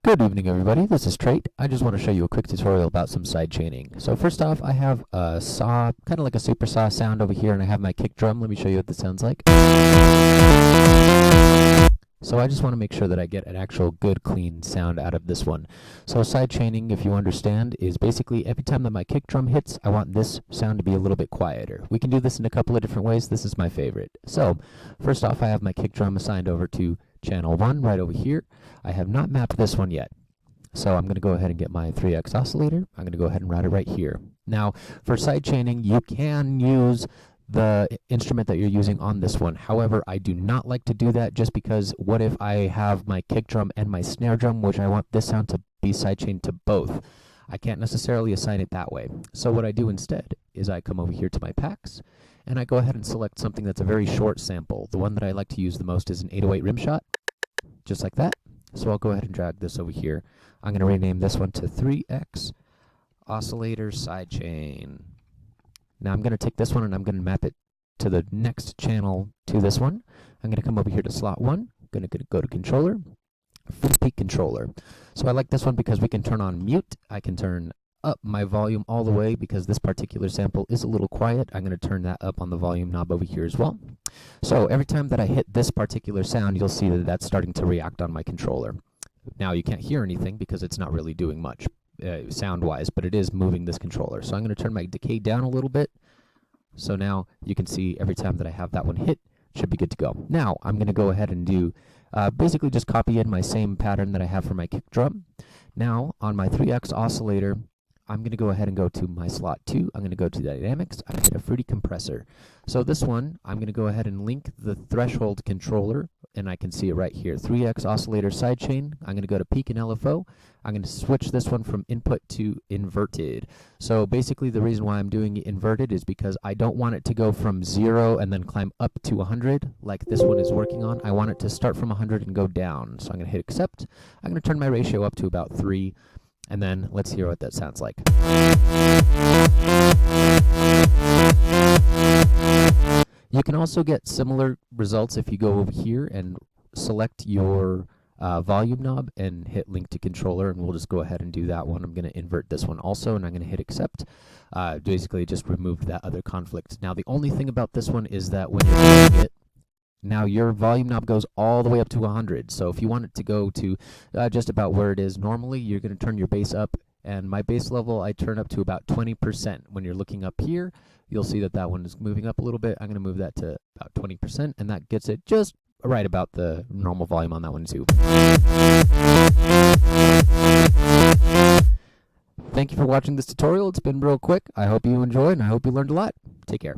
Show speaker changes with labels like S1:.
S1: Good evening, everybody. This is Trait. I just want to show you a quick tutorial about some side chaining. So first off, I have a saw, kind of like a super saw sound over here, and I have my kick drum. Let me show you what this sounds like. So I just want to make sure that I get an actual good, clean sound out of this one. So side chaining, if you understand, is basically every time that my kick drum hits, I want this sound to be a little bit quieter. We can do this in a couple of different ways. This is my favorite. So first off, I have my kick drum assigned over to channel 1 right over here. I have not mapped this one yet. So I'm going to go ahead and get my 3x oscillator. I'm going to go ahead and route it right here. Now, for side chaining, you can use the instrument that you're using on this one. However, I do not like to do that just because what if I have my kick drum and my snare drum, which I want this sound to be sidechained to both. I can't necessarily assign it that way. So what I do instead is I come over here to my packs and I go ahead and select something that's a very short sample. The one that I like to use the most is an 808 rim shot, just like that. So I'll go ahead and drag this over here. I'm going to rename this one to 3x oscillator sidechain. Now I'm going to take this one and I'm going to map it to the next channel to this one. I'm going to come over here to slot 1. I'm going to go to controller, full peak controller. So I like this one because we can turn on mute. I can turn up my volume all the way because this particular sample is a little quiet. I'm going to turn that up on the volume knob over here as well. So every time that I hit this particular sound, you'll see that that's starting to react on my controller. Now you can't hear anything because it's not really doing much sound-wise, but it is moving this controller. So I'm going to turn my decay down a little bit. So now you can see every time that I have that one hit, it should be good to go. Now I'm going to go ahead and do basically just copy in my same pattern that I have for my kick drum. Now on my 3x oscillator, I'm going to go ahead and go to my slot 2. I'm going to go to dynamics. I'm going to hit a fruity compressor. So this one, I'm going to go ahead and link the threshold controller, and I can see it right here. 3x oscillator sidechain. I'm going to go to peak and LFO. I'm going to switch this one from input to inverted. So basically the reason why I'm doing it inverted is because I don't want it to go from 0 and then climb up to 100 like this one is working on. I want it to start from 100 and go down. So I'm going to hit accept. I'm going to turn my ratio up to about 3. And then let's hear what that sounds like. You can also get similar results if you go over here and select your volume knob and hit link to controller, and we'll just go ahead and do that one. I'm going to invert this one also, and I'm going to hit accept. Basically just removed that other conflict. Now the only thing about this one is that when you're doing it, now your volume knob goes all the way up to 100. So if you want it to go to just about where it is normally, you're going to turn your bass up. And my bass level, I turn up to about 20%. When you're looking up here, you'll see that that one is moving up a little bit. I'm going to move that to about 20%, and that gets it just right about the normal volume on that one too. Thank you for watching this tutorial. It's been real quick. I hope you enjoyed, and I hope you learned a lot. Take care.